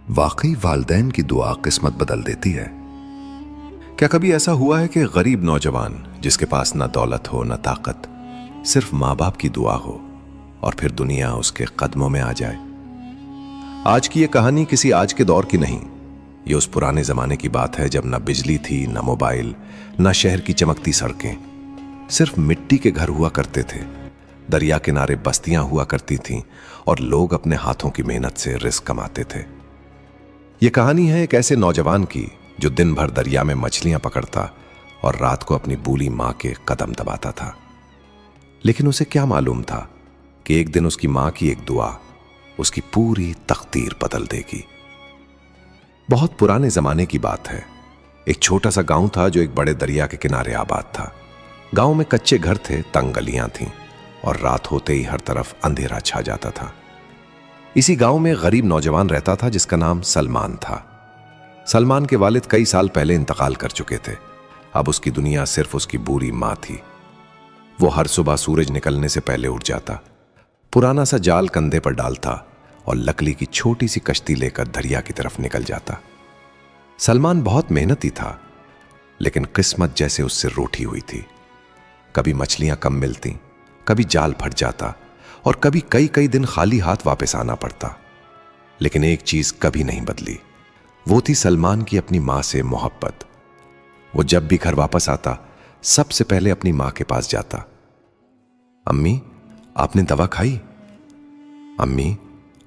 वाकई वालिदैन की दुआ किस्मत बदल देती है। क्या कभी ऐसा हुआ है कि गरीब नौजवान जिसके पास ना दौलत हो ना ताकत, सिर्फ माँ बाप की दुआ हो और फिर दुनिया उसके कदमों में आ जाए? आज की ये कहानी किसी आज के दौर की नहीं, ये उस पुराने जमाने की बात है जब ना बिजली थी, ना मोबाइल, ना शहर की चमकती सड़कें, सिर्फ मिट्टी के घर हुआ करते थे। दरिया किनारे बस्तियां हुआ करती थीं और लोग अपने हाथों की मेहनत से रिस्क कमाते थे। ये कहानी है एक ऐसे नौजवान की जो दिन भर दरिया में मछलियां पकड़ता और रात को अपनी बूढ़ी मां के कदम दबाता था। लेकिन उसे क्या मालूम था कि एक दिन उसकी मां की एक दुआ उसकी पूरी तकदीर बदल देगी। बहुत पुराने जमाने की बात है। एक छोटा सा गांव था जो एक बड़े दरिया के किनारे आबाद था। गांव में कच्चे घर थे, तंग गलियां थीं और रात होते ही हर तरफ अंधेरा छा जाता था। इसी गांव में गरीब नौजवान रहता था जिसका नाम सलमान था। सलमान के वालिद कई साल पहले इंतकाल कर चुके थे। अब उसकी दुनिया सिर्फ उसकी बूढ़ी मां थी। वो हर सुबह सूरज निकलने से पहले उठ जाता, पुराना सा जाल कंधे पर डालता और लकड़ी की छोटी सी कश्ती लेकर दरिया की तरफ निकल जाता। सलमान बहुत मेहनती था, लेकिन किस्मत जैसे उससे रूठी हुई थी। कभी मछलियां कम मिलती, कभी जाल फट जाता और कभी कई कई दिन खाली हाथ वापस आना पड़ता। लेकिन एक चीज कभी नहीं बदली, वो थी सलमान की अपनी मां से मोहब्बत। वो जब भी घर वापस आता सबसे पहले अपनी मां के पास जाता। अम्मी, आपने दवा खाई? अम्मी,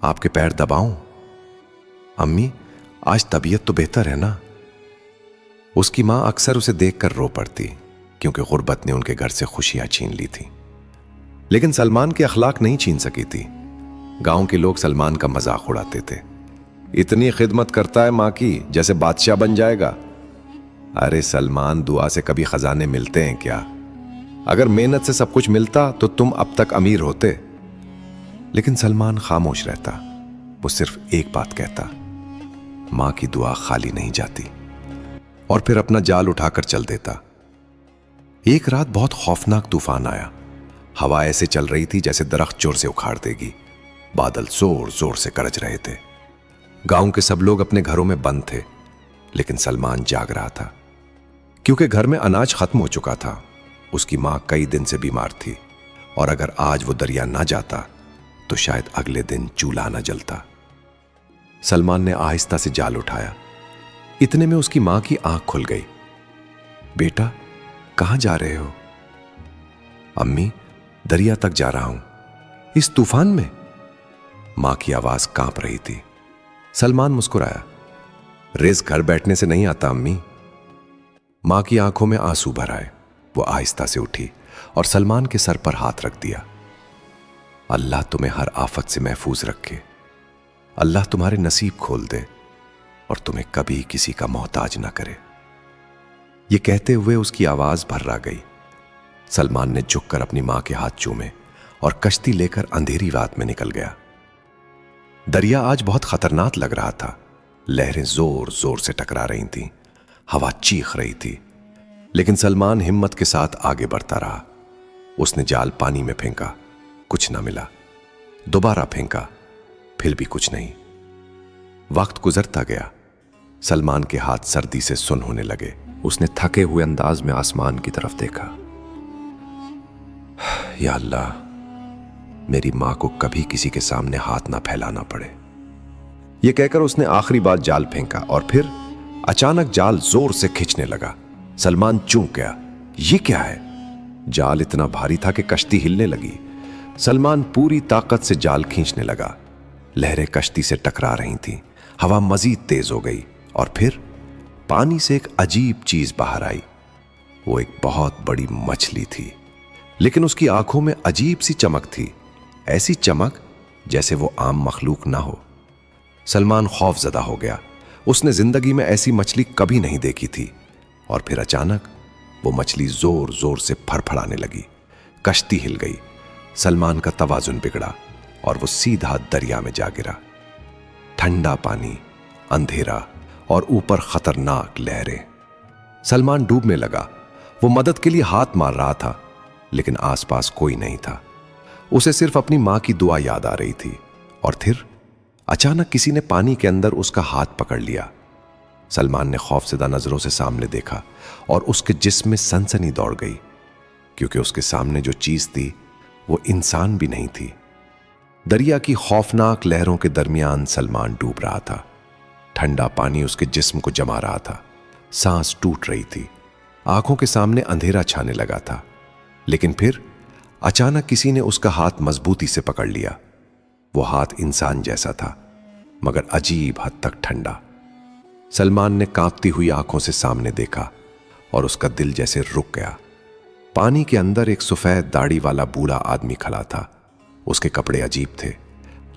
आपके पैर दबाऊं? अम्मी, आज तबीयत तो बेहतर है ना? उसकी मां अक्सर उसे देखकर रो पड़ती, क्योंकि गुर्बत ने उनके घर से खुशियां छीन ली थी। लेकिन सलमान के अखलाक नहीं छीन सकी थी। गांव के लोग सलमान का मजाक उड़ाते थे। इतनी खिदमत करता है मां की, जैसे बादशाह बन जाएगा। अरे सलमान, दुआ से कभी खजाने मिलते हैं क्या? अगर मेहनत से सब कुछ मिलता तो तुम अब तक अमीर होते। लेकिन सलमान खामोश रहता। वो सिर्फ एक बात कहता, मां की दुआ खाली नहीं जाती, और फिर अपना जाल उठाकर चल देता। एक रात बहुत खौफनाक तूफान आया। हवा ऐसे चल रही थी जैसे दरख्त जोर से उखाड़ देगी। बादल जोर जोर से गरज रहे थे। गांव के सब लोग अपने घरों में बंद थे, लेकिन सलमान जाग रहा था, क्योंकि घर में अनाज खत्म हो चुका था। उसकी मां कई दिन से बीमार थी और अगर आज वो दरिया ना जाता तो शायद अगले दिन चूल्हा ना जलता। सलमान ने आहिस्ता से जाल उठाया। इतने में उसकी मां की आंख खुल गई। बेटा, कहां जा रहे हो? अम्मी, दरिया तक जा रहा हूं। इस तूफान में? मां की आवाज कांप रही थी। सलमान मुस्कुराया। रिस्क घर बैठने से नहीं आता अम्मी। मां की आंखों में आंसू भर आए। वो आहिस्ता से उठी और सलमान के सर पर हाथ रख दिया। अल्लाह तुम्हें हर आफत से महफूज रखे। अल्लाह तुम्हारे नसीब खोल दे और तुम्हें कभी किसी का मोहताज ना करे। ये कहते हुए उसकी आवाज भर्रा गई। सलमान ने झुककर अपनी मां के हाथ चूमे और कश्ती लेकर अंधेरी रात में निकल गया। दरिया आज बहुत खतरनाक लग रहा था। लहरें जोर जोर से टकरा रही थीं, हवा चीख रही थी, लेकिन सलमान हिम्मत के साथ आगे बढ़ता रहा। उसने जाल पानी में फेंका, कुछ ना मिला। दोबारा फेंका, फिर भी कुछ नहीं। वक्त गुजरता गया। सलमान के हाथ सर्दी से सुन्न होने लगे। उसने थके हुए अंदाज में आसमान की तरफ देखा। या अल्लाह, मेरी मां को कभी किसी के सामने हाथ ना फैलाना पड़े। यह कहकर उसने आखिरी बार जाल फेंका और फिर अचानक जाल जोर से खींचने लगा। सलमान चूक गया। यह क्या है? जाल इतना भारी था कि कश्ती हिलने लगी। सलमान पूरी ताकत से जाल खींचने लगा। लहरें कश्ती से टकरा रही थीं, हवा मजीद तेज हो गई और फिर पानी से एक अजीब चीज बाहर आई। वो एक बहुत बड़ी मछली थी, लेकिन उसकी आंखों में अजीब सी चमक थी, ऐसी चमक जैसे वो आम मखलूक ना हो। सलमान खौफजदा हो गया। उसने जिंदगी में ऐसी मछली कभी नहीं देखी थी। और फिर अचानक वो मछली जोर जोर से फड़फड़ाने लगी। कश्ती हिल गई। सलमान का तवाजुन बिगड़ा और वो सीधा दरिया में जा गिरा। ठंडा पानी, अंधेरा और ऊपर खतरनाक लहरें। सलमान डूबने लगा। वो मदद के लिए हाथ मार रहा था, लेकिन आसपास कोई नहीं था। उसे सिर्फ अपनी मां की दुआ याद आ रही थी। और फिर अचानक किसी ने पानी के अंदर उसका हाथ पकड़ लिया। सलमान ने खौफजदा नजरों से सामने देखा और उसके जिस्म में सनसनी दौड़ गई, क्योंकि उसके सामने जो चीज थी वो इंसान भी नहीं थी। दरिया की खौफनाक लहरों के दरमियान सलमान डूब रहा था। ठंडा पानी उसके जिस्म को जमा रहा था, सांस टूट रही थी, आंखों के सामने अंधेरा छाने लगा था। लेकिन फिर अचानक किसी ने उसका हाथ मजबूती से पकड़ लिया। वो हाथ इंसान जैसा था, मगर अजीब हद तक ठंडा। सलमान ने कांपती हुई आंखों से सामने देखा और उसका दिल जैसे रुक गया। पानी के अंदर एक सफेद दाढ़ी वाला बूढ़ा आदमी खड़ा था। उसके कपड़े अजीब थे,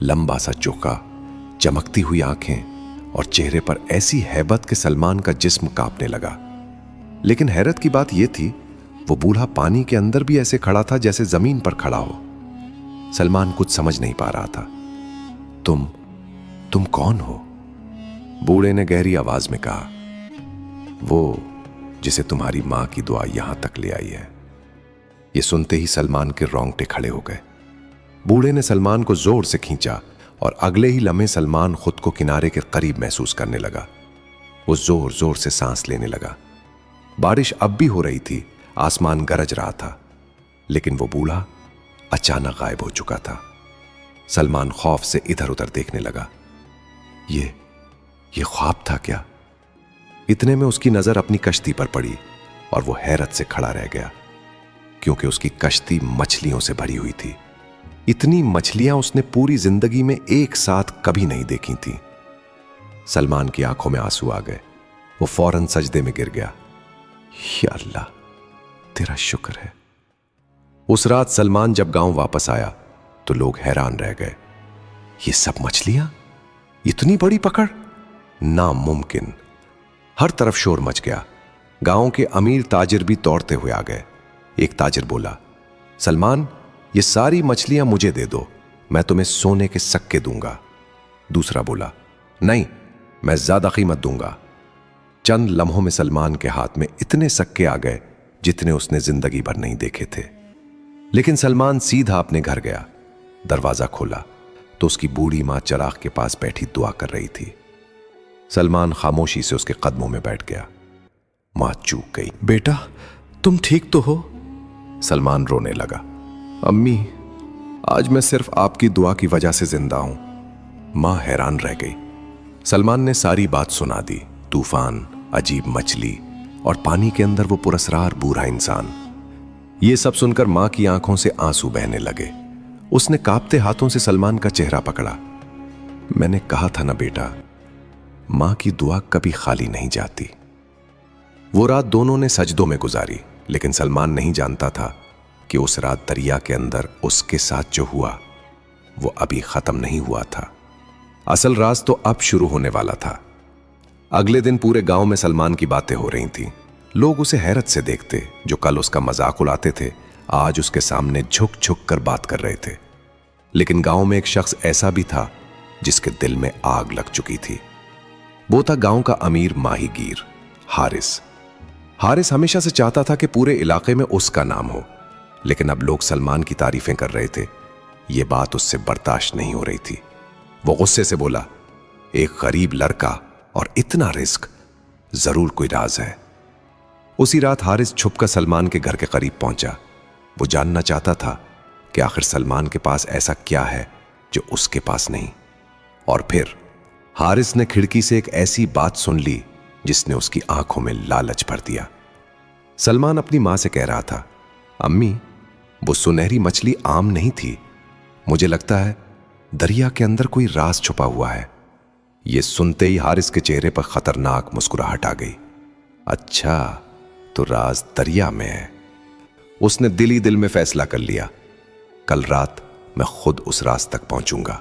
लंबा सा चोखा, चमकती हुई आंखें और चेहरे पर ऐसी हैबत कि सलमान का जिस्म कांपने लगा। लेकिन हैरत की बात यह थी, वो बूढ़ा पानी के अंदर भी ऐसे खड़ा था जैसे जमीन पर खड़ा हो। सलमान कुछ समझ नहीं पा रहा था। तुम कौन हो? बूढ़े ने गहरी आवाज में कहा। वो जिसे तुम्हारी मां की दुआ यहां तक ले आई है। ये सुनते ही सलमान के रोंगटे खड़े हो गए। बूढ़े ने सलमान को जोर से खींचा और अगले ही लम्हे सलमान खुद को किनारे के करीब महसूस करने लगा। वो जोर जोर से सांस लेने लगा। बारिश अब भी हो रही थी, आसमान गरज रहा था, लेकिन वो बूढ़ा अचानक गायब हो चुका था। सलमान खौफ से इधर उधर देखने लगा। ये ख्वाब था क्या? इतने में उसकी नजर अपनी कश्ती पर पड़ी और वो हैरत से खड़ा रह गया, क्योंकि उसकी कश्ती मछलियों से भरी हुई थी। इतनी मछलियां उसने पूरी जिंदगी में एक साथ कभी नहीं देखी थी। सलमान की आंखों में आंसू आ गए। वो फौरन सजदे में गिर गया। या अल्लाह, तेरा शुक्र है। उस रात सलमान जब गांव वापस आया तो लोग हैरान रह गए। ये सब मछलियां, इतनी बड़ी पकड़, नामुमकिन। हर तरफ शोर मच गया। गांव के अमीर ताजिर भी दौड़ते हुए आ गए। एक ताजिर बोला, सलमान, ये सारी मछलियां मुझे दे दो, मैं तुम्हें सोने के सिक्के दूंगा। दूसरा बोला, नहीं, मैं ज्यादा कीमत दूंगा। चंद लम्हों में सलमान के हाथ में इतने सिक्के आ गए जितने उसने जिंदगी भर नहीं देखे थे। लेकिन सलमान सीधा अपने घर गया। दरवाजा खोला तो उसकी बूढ़ी मां चराग के पास बैठी दुआ कर रही थी। सलमान खामोशी से उसके कदमों में बैठ गया। मां चूक गई। बेटा, तुम ठीक तो हो? सलमान रोने लगा। अम्मी, आज मैं सिर्फ आपकी दुआ की वजह से जिंदा हूं। मां हैरान रह गई। सलमान ने सारी बात सुना दी। तूफान, अजीब मछली और पानी के अंदर वो पुरस्कार बूढ़ा इंसान। ये सब सुनकर मां की आंखों से आंसू बहने लगे। उसने कांपते हाथों से सलमान का चेहरा पकड़ा। मैंने कहा था ना बेटा, मां की दुआ कभी खाली नहीं जाती। वो रात दोनों ने सजदों में गुजारी, लेकिन सलमान नहीं जानता था कि उस रात दरिया के अंदर उसके साथ जो हुआ वो अभी खत्म नहीं हुआ था। असल राज तो अब शुरू होने वाला था। अगले दिन पूरे गांव में सलमान की बातें हो रही थीं। लोग उसे हैरत से देखते। जो कल उसका मजाक उड़ाते थे, आज उसके सामने झुक झुक कर बात कर रहे थे। लेकिन गांव में एक शख्स ऐसा भी था जिसके दिल में आग लग चुकी थी। वो था गांव का अमीर माहीगीर हारिस। हारिस हमेशा से चाहता था कि पूरे इलाके में उसका नाम हो, लेकिन अब लोग सलमान की तारीफें कर रहे थे। यह बात उससे बर्दाश्त नहीं हो रही थी। वो गुस्से से बोला, एक गरीब लड़का और इतना रिस्क, जरूर कोई राज है। उसी रात हारिस छुपकर सलमान के घर के करीब पहुंचा। वो जानना चाहता था कि आखिर सलमान के पास ऐसा क्या है जो उसके पास नहीं। और फिर हारिस ने खिड़की से एक ऐसी बात सुन ली जिसने उसकी आंखों में लालच भर दिया। सलमान अपनी मां से कह रहा था, अम्मी, वो सुनहरी मछली आम नहीं थी। मुझे लगता है दरिया के अंदर कोई राज छुपा हुआ है। यह सुनते ही हारिस के चेहरे पर खतरनाक मुस्कुराहट आ गई। अच्छा, तो राज दरिया में है। उसने दिल ही दिल में फैसला कर लिया, कल रात मैं खुद उस राज तक पहुंचूंगा।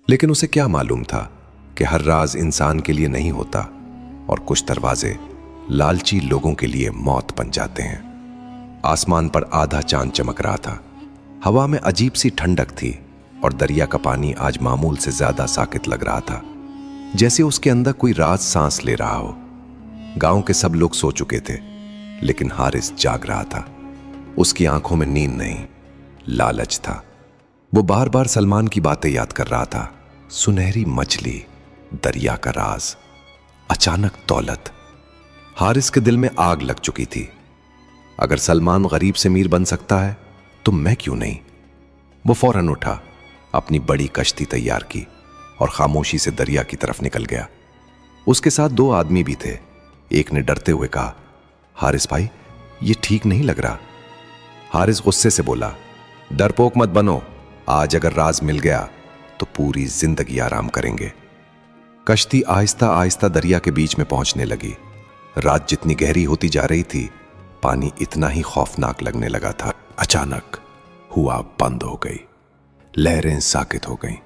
लेकिन उसे क्या मालूम था कि हर राज इंसान के लिए नहीं होता और कुछ दरवाजे लालची लोगों के लिए मौत बन जाते हैं। आसमान पर आधा चांद चमक रहा था। हवा में अजीब सी ठंडक थी और दरिया का पानी आज मामूल से ज्यादा साकित लग रहा था, जैसे उसके अंदर कोई राज सांस ले रहा हो। गांव के सब लोग सो चुके थे, लेकिन हारिस जाग रहा था। उसकी आंखों में नींद नहीं, लालच था। वो बार बार सलमान की बातें याद कर रहा था। सुनहरी मछली, दरिया का राज, अचानक दौलत। हारिस के दिल में आग लग चुकी थी। अगर सलमान गरीब से मीर बन सकता है तो मैं क्यों नहीं। वो फौरन उठा, अपनी बड़ी कश्ती तैयार की और खामोशी से दरिया की तरफ निकल गया। उसके साथ 2 आदमी भी थे। एक ने डरते हुए कहा, हारिस भाई, ये ठीक नहीं लग रहा। हारिस गुस्से से बोला, डरपोक मत बनो, आज अगर राज मिल गया तो पूरी जिंदगी आराम करेंगे। कश्ती आहिस्ता आहिस्ता दरिया के बीच में पहुंचने लगी। रात जितनी गहरी होती जा रही थी, पानी इतना ही खौफनाक लगने लगा था। अचानक हुआ बंद हो गई, लहरें साकित हो गईं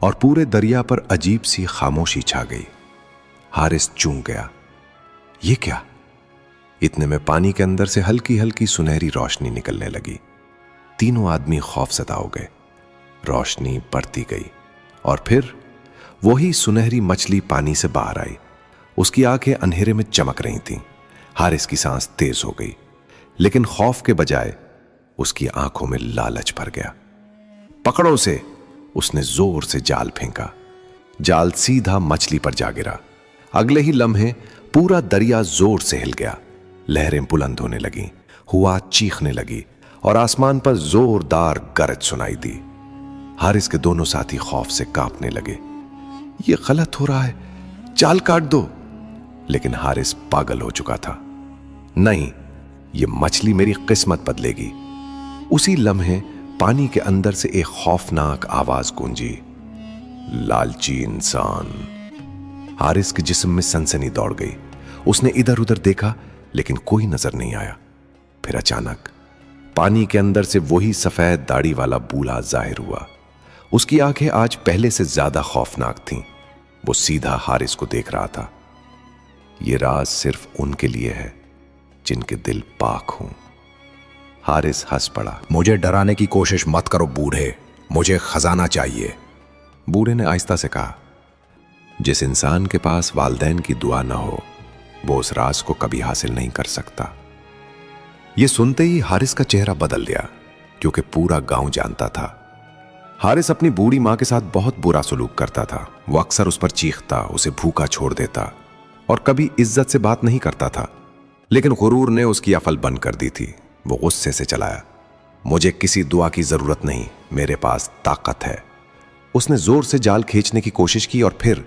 और पूरे दरिया पर अजीब सी खामोशी छा गई। हारिस चूक गया, ये क्या? इतने में पानी के अंदर से हल्की हल्की सुनहरी रोशनी निकलने लगी। तीनों आदमी खौफजदा हो गए। रोशनी बढ़ती गई और फिर वही सुनहरी मछली पानी से बाहर आई। उसकी आंखें अंधेरे में चमक रही थीं। हारिस की सांस तेज हो गई, लेकिन खौफ के बजाय उसकी आंखों में लालच भर गया। पकड़ो उसे, उसने जोर से जाल फेंका। जाल सीधा मछली पर जा गिरा। अगले ही लम्हे पूरा दरिया जोर से हिल गया। लहरें बुलंद होने लगीं, हुआ चीखने लगी और आसमान पर जोरदार गरज सुनाई दी। हारिस के दोनों साथी खौफ से कांपने लगे। ये गलत हो रहा है, जाल काट दो। लेकिन हारिस पागल हो चुका था। नहीं, ये मछली मेरी किस्मत बदलेगी। उसी लम्हे पानी के अंदर से एक खौफनाक आवाज गूंजी, लालची इंसान। हारिस के जिस्म में सनसनी दौड़ गई। उसने इधर उधर देखा, लेकिन कोई नजर नहीं आया। फिर अचानक पानी के अंदर से वही सफेद दाढ़ी वाला बूढ़ा जाहिर हुआ। उसकी आंखें आज पहले से ज्यादा खौफनाक थीं। वो सीधा हारिस को देख रहा था। ये राज सिर्फ उनके लिए है जिनके दिल पाक हों। हारिस हंस पड़ा। मुझे डराने की कोशिश मत करो बूढ़े, मुझे खजाना चाहिए। बूढ़े ने आहिस्ता से कहा, जिस इंसान के पास वालदैन की दुआ न हो, वो उस राज को कभी हासिल नहीं कर सकता। यह सुनते ही हारिस का चेहरा बदल गया, क्योंकि पूरा गांव जानता था हारिस अपनी बूढ़ी मां के साथ बहुत बुरा सलूक करता था। वो अक्सर उस पर चीखता, उसे भूखा छोड़ देता और कभी इज्जत से बात नहीं करता था। लेकिन गुरूर ने उसकी अफल बंद कर दी थी। वो गुस्से से चलाया, मुझे किसी दुआ की जरूरत नहीं, मेरे पास ताकत है। उसने जोर से जाल खींचने की कोशिश की और फिर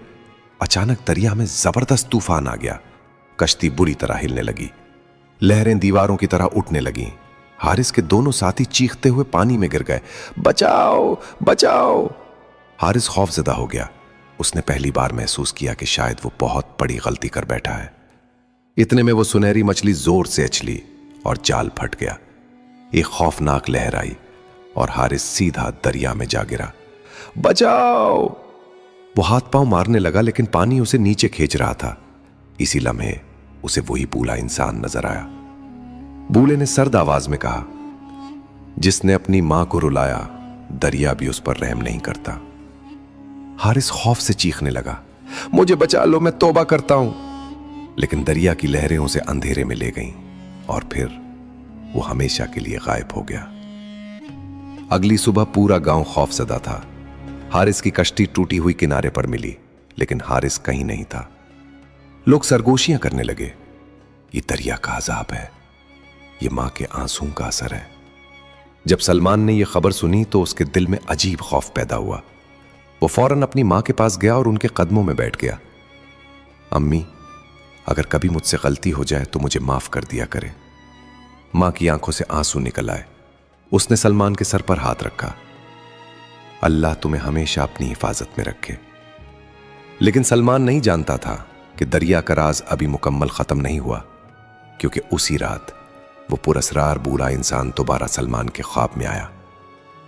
अचानक दरिया में जबरदस्त तूफान आ गया। कश्ती बुरी तरह हिलने लगी, लहरें दीवारों की तरह उठने लगीं। हारिस के दोनों साथी चीखते हुए पानी में गिर गए, बचाओ बचाओ। हारिस खौफजदा हो गया। उसने पहली बार महसूस किया कि शायद वो बहुत बड़ी गलती कर बैठा है। इतने में वो सुनहरी मछली जोर से उछली और जाल फट गया। एक खौफनाक लहर आई और हारिस सीधा दरिया में जा गिरा। बचाओ! वो हाथ पांव मारने लगा, लेकिन पानी उसे नीचे खींच रहा था। इसी लम्हे उसे वही बूढ़ा इंसान नजर आया। बूढ़े ने सर्द आवाज में कहा, जिसने अपनी मां को रुलाया, दरिया भी उस पर रहम नहीं करता। हारिस खौफ से चीखने लगा, मुझे बचा लो, मैं तौबा करता हूं। लेकिन दरिया की लहरें उसे अंधेरे में ले गईं और फिर वो हमेशा के लिए गायब हो गया। अगली सुबह पूरा गांव खौफजदा था। हारिस की कश्ती टूटी हुई किनारे पर मिली, लेकिन हारिस कहीं नहीं था। लोग सरगोशियां करने लगे, ये दरिया का अजाब है, ये मां के आंसुओं का असर है। जब सलमान ने यह खबर सुनी तो उसके दिल में अजीब खौफ पैदा हुआ। वो फौरन अपनी मां के पास गया और उनके कदमों में बैठ गया। अम्मी, अगर कभी मुझसे गलती हो जाए तो मुझे माफ कर दिया करे। मां की आंखों से आंसू निकल आए। उसने सलमान के सर पर हाथ रखा, अल्लाह तुम्हें हमेशा अपनी हिफाजत में रखे। लेकिन सलमान नहीं जानता था कि दरिया का राज अभी मुकम्मल खत्म नहीं हुआ, क्योंकि उसी रात वो पुरस्रार बूढ़ा इंसान दोबारा सलमान के ख्वाब में आया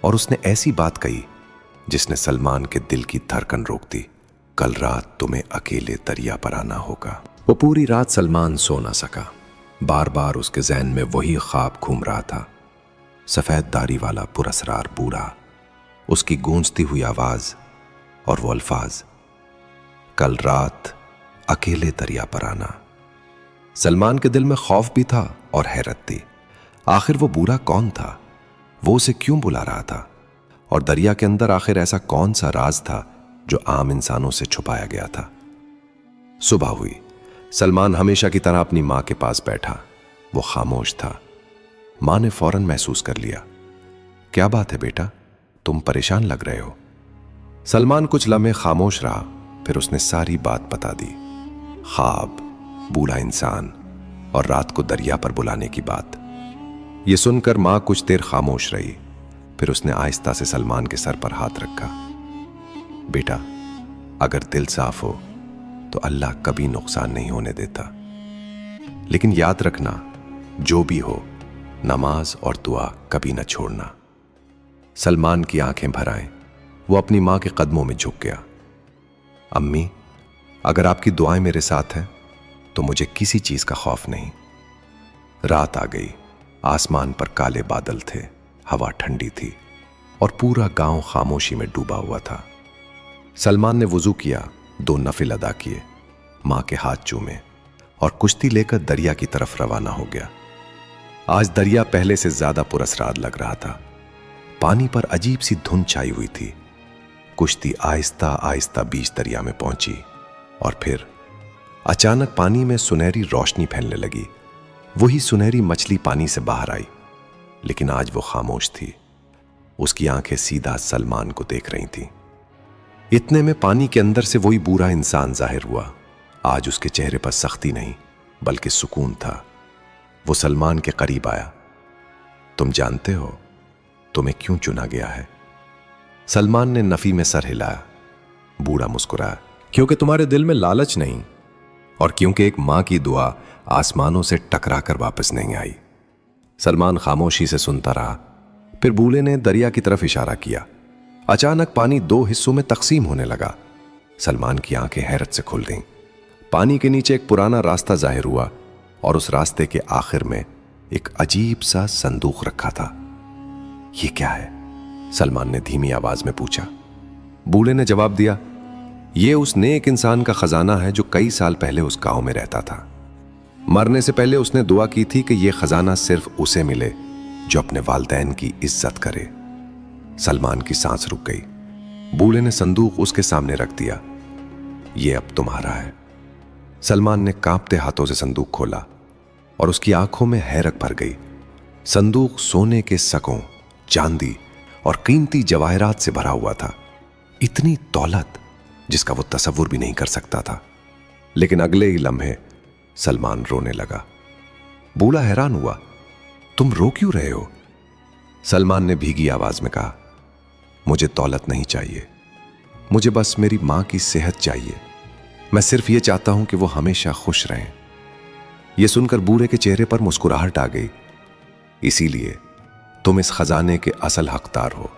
और उसने ऐसी बात कही जिसने सलमान के दिल की धड़कन रोक दी। कल रात तुम्हें अकेले दरिया पर आना होगा। वो पूरी रात सलमान सो ना सका। बार बार उसके ज़हन में वही ख्वाब घूम रहा था। सफेद दाढ़ी वाला पुरस्रार बूढ़ा, उसकी गूंजती हुई आवाज और वो अल्फाज, कल रात अकेले दरिया पर आना। सलमान के दिल में खौफ भी था और हैरत थी। आखिर वो बूढ़ा कौन था? वो उसे क्यों बुला रहा था? और दरिया के अंदर आखिर ऐसा कौन सा राज था जो आम इंसानों से छुपाया गया था। सुबह हुई। सलमान हमेशा की तरह अपनी मां के पास बैठा। वो खामोश था। मां ने फौरन महसूस कर लिया। क्या बात है बेटा, तुम परेशान लग रहे हो। सलमान कुछ लम्हे खामोश रहा, फिर उसने सारी बात बता दी। ख्वाब, बूढ़ा इंसान और रात को दरिया पर बुलाने की बात। यह सुनकर मां कुछ देर खामोश रही, फिर उसने आहिस्ता से सलमान के सर पर हाथ रखा। बेटा, अगर दिल साफ हो तो अल्लाह कभी नुकसान नहीं होने देता, लेकिन याद रखना, जो भी हो, नमाज और दुआ कभी न छोड़ना। सलमान की आंखें भर आईं। वो अपनी मां के कदमों में झुक गया। अम्मी, अगर आपकी दुआएं मेरे साथ हैं तो मुझे किसी चीज का खौफ नहीं। रात आ गई। आसमान पर काले बादल थे, हवा ठंडी थी और पूरा गांव खामोशी में डूबा हुआ था। सलमान ने वुजू किया, 2 नफिल अदा किए, मां के हाथ चूमे और कुश्ती लेकर दरिया की तरफ रवाना हो गया। आज दरिया पहले से ज्यादा पुरस्रार लग रहा था। पानी पर अजीब सी धुंध छाई हुई थी। कुश्ती आहिस्ता आहिस्ता बीच दरिया में पहुंची और फिर अचानक पानी में सुनहरी रोशनी फैलने लगी। वही सुनहरी मछली पानी से बाहर आई, लेकिन आज वो खामोश थी। उसकी आंखें सीधा सलमान को देख रही थीं। इतने में पानी के अंदर से वही बूढ़ा इंसान जाहिर हुआ। आज उसके चेहरे पर सख्ती नहीं, बल्कि सुकून था। वो सलमान के करीब आया। तुम जानते हो तुम्हें क्यों चुना गया है? सलमान ने नफी में सर हिलाया। बूढ़ा मुस्कुराया। क्योंकि तुम्हारे दिल में लालच नहीं, और क्योंकि एक मां की दुआ आसमानों से टकरा कर वापस नहीं आई। सलमान खामोशी से सुनता रहा। फिर बूढ़े ने दरिया की तरफ इशारा किया। अचानक पानी 2 हिस्सों में तकसीम होने लगा। सलमान की आंखें हैरत से खुल गईं। पानी के नीचे एक पुराना रास्ता जाहिर हुआ और उस रास्ते के आखिर में एक अजीब सा संदूक रखा था। ये क्या है? सलमान ने धीमी आवाज में पूछा। बूढ़े ने जवाब दिया, ये उस नेक इंसान का खजाना है जो कई साल पहले उस गांव में रहता था। मरने से पहले उसने दुआ की थी कि यह खजाना सिर्फ उसे मिले जो अपने वालिदैन की इज्जत करे। सलमान की सांस रुक गई। बूढ़े ने संदूक उसके सामने रख दिया। यह अब तुम्हारा है। सलमान ने कांपते हाथों से संदूक खोला और उसकी आंखों में हैरत भर गई। संदूक सोने के सकों, चांदी और कीमती जवाहरात से भरा हुआ था। इतनी दौलत जिसका वो तसव्वुर भी नहीं कर सकता था। लेकिन अगले ही लम्हे सलमान रोने लगा। बूढ़ा हैरान हुआ। तुम रो क्यों रहे हो? सलमान ने भीगी आवाज में कहा, मुझे दौलत नहीं चाहिए, मुझे बस मेरी मां की सेहत चाहिए। मैं सिर्फ ये चाहता हूं कि वो हमेशा खुश रहें। यह सुनकर बूढ़े के चेहरे पर मुस्कुराहट आ गई। इसीलिए तुम इस खजाने के असल हकदार हो।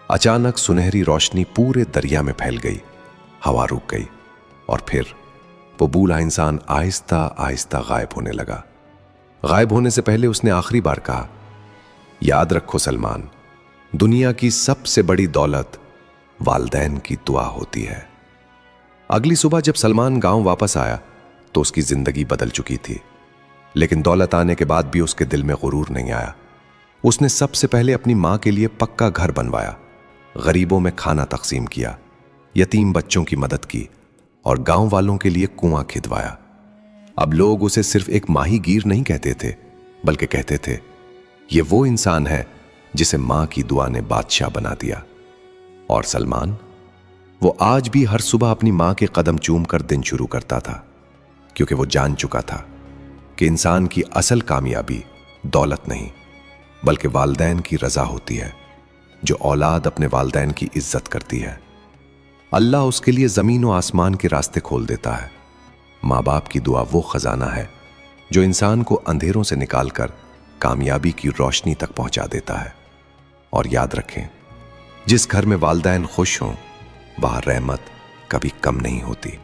अचानक सुनहरी रोशनी पूरे दरिया में फैल गई। हवा रुक गई और फिर वो बूढ़ा इंसान आहिस्ता आहिस्ता गायब होने लगा। गायब होने से पहले उसने आखिरी बार कहा, याद रखो सलमान, दुनिया की सबसे बड़ी दौलत वालिदैन की दुआ होती है। अगली सुबह जब सलमान गांव वापस आया तो उसकी जिंदगी बदल चुकी थी। लेकिन दौलत आने के बाद भी उसके दिल में गुरूर नहीं आया। उसने सबसे पहले अपनी मां के लिए पक्का घर बनवाया, गरीबों में खाना तकसीम किया, यतीम बच्चों की मदद की और गांव वालों के लिए कुआं खिदवाया। अब लोग उसे सिर्फ एक माहीगीर नहीं कहते थे, बल्कि कहते थे, ये वो इंसान है जिसे मां की दुआ ने बादशाह बना दिया। और सलमान, वो आज भी हर सुबह अपनी मां के कदम चूम कर दिन शुरू करता था, क्योंकि वो जान चुका था कि इंसान की असल कामयाबी दौलत नहीं, बल्कि वालिदैन की रजा होती है। जो औलाद अपने वालिदैन की इज्जत करती है, अल्लाह उसके लिए जमीन और आसमान के रास्ते खोल देता है। माँ बाप की दुआ वो खजाना है जो इंसान को अंधेरों से निकालकर कामयाबी की रोशनी तक पहुंचा देता है। और याद रखें, जिस घर में वालिदैन खुश हों, वहां रहमत कभी कम नहीं होती।